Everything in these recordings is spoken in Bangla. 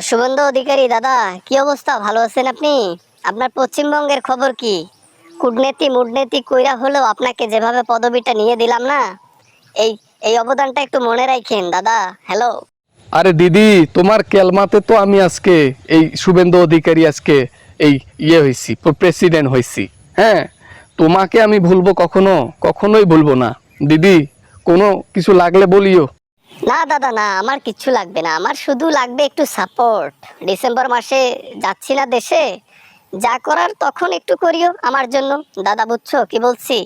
শুভেন্দু অধিকারী দাদা, কি অবস্থা? ভালো আছেন আপনি? আপনার পশ্চিমবঙ্গের খবর কি? কূটনীতি মূটনীতি কইরা হলেও আপনাকে যেভাবে পদবিটা নিয়ে দিলাম না, এই এই অবদানটা একটু মনে রাখেন দাদা। হ্যালো। আরে দিদি, তোমার কেলমাতে তো আমি আজকে এই শুভেন্দু অধিকারী আজকে এই হইছি, প্রেসিডেন্ট হইছি। হ্যাঁ, তোমাকে আমি ভুলবো কখনো? কখনোই ভুলবো না দিদি। কোনো কিছু লাগলে বলিও। না দাদা, না, আমার কিচ্ছু লাগবে না, আমার শুধু লাগবে একটু সাপোর্ট। ডিসেম্বর মাসে যাচ্ছি না দেশে, যা করার তখন একটু করিও আমার জন্য দাদা, বুঝছো কি বলছি?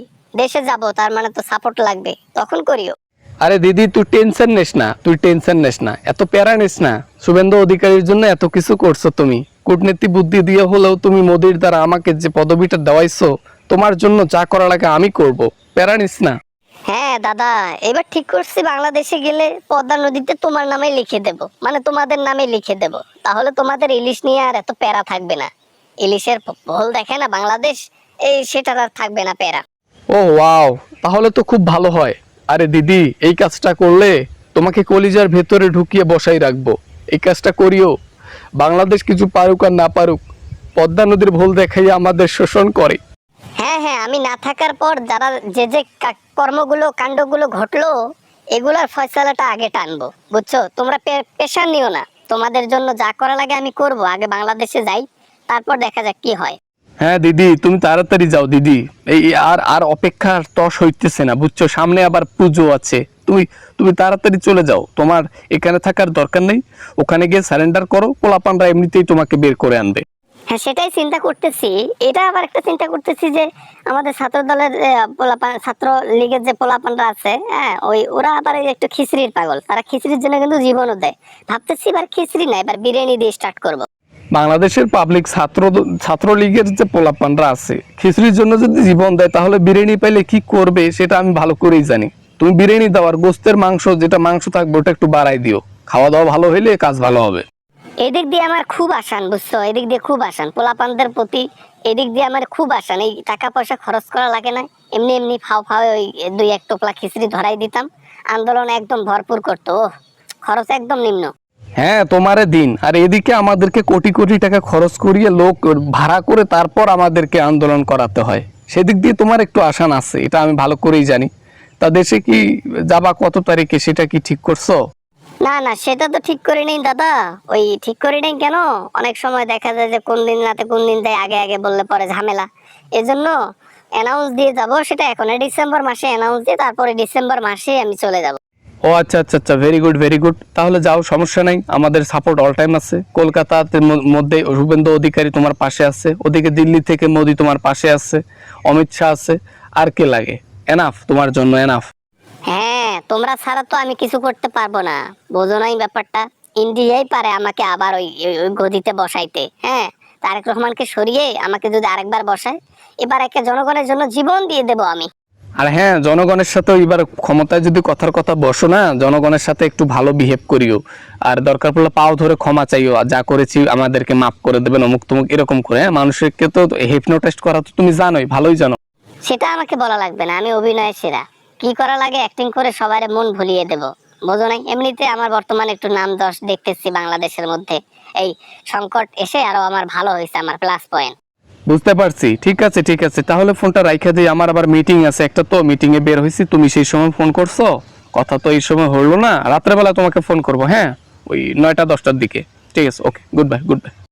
দেশে যাব, তার মানে তো সাপোর্ট লাগবে, তখন করিও। আরে দিদি, তুই টেনশন নিস না, তুই টেনশন নিস না, এত প্যারা নিস না। শুভেন্দু অধিকারীর জন্য এত কিছু করছো তুমি, কূটনীতি বুদ্ধি দিয়ে হলেও তুমি মোদির দ্বারা আমাকে যে পদবিটা দেওয়াইছো, তোমার জন্য যা করা লাগে আমি করব, প্যারা নিস না। হ্যাঁ দাদা, এবার ঠিক করছি, বাংলাদেশে গেলে পদ্মা নদীতে তোমার নামে লিখে দেব, মানে তোমাদের নামে লিখে দেব। তাহলে তোমাদের ইলিশ নিয়ে আর এত প্যারা থাকবে না। ইলিশের ভোল দেখে না বাংলাদেশ, এই সেটার আর থাকবে না প্যারা। ও ওয়াও, তাহলে তো খুব ভালো হয়। আরে দিদি, এই কাজটা করলে তোমাকে কলিজার ভেতরে ঢুকিয়ে বসাই রাখবো। এই কাজটা করিও। বাংলাদেশ কিছু পারুক আর না পারুক, পদ্মা নদীর ভুল দেখাইয়া আমাদের শোষণ করে। হ্যাঁ হ্যাঁ, আমি না থাকার পর যারা যে কর্মগুলো কাণ্ডগুলো ঘটলো, এগুলার ফয়সালাটা আগে টানবো, বুঝছো? তোমরা পেশা নিও না, তোমাদের জন্য যা করা লাগে আমি করব। আগে বাংলাদেশে যাই, তারপর দেখা যাক কি হয়। হ্যাঁ দিদি, তুমি তাড়াতাড়ি যাও দিদি। এই আর আর অপেক্ষার তস হইতেছে না, বুঝছো? সামনে আবার পুজো আছে। তুমি তুমি তাড়াতাড়ি চলে যাও, তোমার এখানে থাকার দরকার নেই। ওখানে গিয়ে সারেন্ডার করো, পোলাপানরা এমনিতেই তোমাকে বের করে আনবে। হ্যাঁ, সেটাই চিন্তা করতেছি। এটা আবার একটা চিন্তা করতেছি যে আমাদের ছাত্র দলের পোলাপান, ছাত্র লীগের যে পোলাপানরা আছে, হ্যাঁ, ওরা আবার এই একটু খিচড়ির পাগল, তারা খিচড়ির জন্য কিন্তু জীবনও দেয়। ভাবতেছি এবার খিচড়ি না, এবার বিরিয়ানি দিয়ে স্টার্ট করব। বাংলাদেশের পাবলিক ছাত্রলীগের যে পোলাপানরা আছে, খিচুড়ির জন্য যদি জীবন দেয়, তাহলে বিরিয়ানি পাইলে কি করবে সেটা আমি ভালো করেই জানি। তুমি বিরিয়ানি দাও, আর গোস্তের মাংস, যেটা মাংস থাকবে ওটা একটু বাড়াই দিও। খাওয়া দাওয়া ভালো হইলে কাজ ভালো হবে। এদিক দিয়ে আমার খুব আসান, বুঝছো? এদিক দিয়ে খুব আসান পোলাপানদের প্রতি। এদিক দিয়ে আমার খুব আসান, এই টাকা পয়সা খরচ করা লাগে না। এমনি এমনি ফাও ফাও ওই 2-1 টোপলা খিচড়ি ধরাই দিতাম, আন্দোলন একদম ভরপুর করতো। খরচ একদম নিম্ন। হ্যাঁ, তোমারে দিন। আর এদিকে আমাদেরকে কোটি কোটি টাকা খরচ করিয়ে লোক ভাড়া করে তারপর আমাদেরকে আন্দোলন করাতে হয়। সেদিক দিয়ে তোমার একটু আসান আছে, এটা আমি ভালো করেই জানি। তা দেশে কি যাবা কত তারিখে, সেটা কি ঠিক করছো? না না, সেটা তো ঠিক করি নাই দাদা। ওই ঠিক করি নাই কেন, অনেক সময় দেখা যায় যে কোন দিন রাতে কোন দিন যায়, আগে আগে বললে পরে ঝামেলা। এজন্য অ্যানাউন্স দিয়ে যাব, সেটা এখন ডিসেম্বর মাসে অ্যানাউন্স দিয়ে তারপরে ডিসেম্বর মাসে আমি চলে যাব। ও আচ্ছা আচ্ছা আচ্ছা, ভেরি গুড ভেরি গুড। তাহলে যাও, সমস্যা নাই, আমাদের সাপোর্ট অল টাইম আছে। কলকাতাতে মধ্যে শুভেন্দু অধিকারী তোমার পাশে আছে, ওদিকে দিল্লি থেকে মোদি তোমার পাশে আছে, অমিত শাহ আছে। আর কে লাগে? এনাফ তোমার জন্য, এনাফ। হ্যাঁ, তোমরা ছাড়া তো আমি কিছু করতে পারবো না, বোঝো নাই ব্যাপারটা? ইন্ডিয়াই পারে আমাকে আবার ওই ওই গদিতে বসাইতে। হ্যাঁ, তারেক রহমানকে সরিয়ে আমাকে যদি আরেকবার বসায়, এবার একে জনগণের জন্য জীবন দিয়ে দেব আমি। আর হ্যাঁ, জনগণের সাথে এবার ক্ষমতায় যদি কথার কথা বসো না, জনগণের সাথে একটু ভালো বিহেভ করিও। আর দরকার পড়লে পাও ধরে ক্ষমা চাইও, আর যা করেছি আমাদেরকে মাফ করে দেবেন, অমুক তমুক এরকম করে। হ্যাঁ, মানুষকে তো হিপনোটাইজড করা তো তুমি জানোই, ভালোই জানো। সেটা আমাকে বলা লাগবে না, আমি অভিনয়ের সেরা। কি করা লাগে অ্যাক্টিং করে সবার মন ভুলিয়ে দেব, বোঝো নাই? এমনিতে আমার বর্তমানে একটু নাম যশ দেখতেছি বাংলাদেশের মধ্যে। এই সংকট এসে আরো আমার ভালো হয়েছে, আমার প্লাস পয়েন্ট। বুঝতে পারছি। ঠিক আছে ঠিক আছে, তাহলে ফোনটা রাইখা দিই, আমার আবার মিটিং আছে একটা, তো মিটিং এ বের হয়েছি। তুমি সেই সময় ফোন করছো, কথা তো এই সময় হলো না। রাত্রেবেলা তোমাকে ফোন করবো, হ্যাঁ, ওই 9টা 10টার দিকে। ঠিক আছে, ওকে, গুড বাই গুড বাই।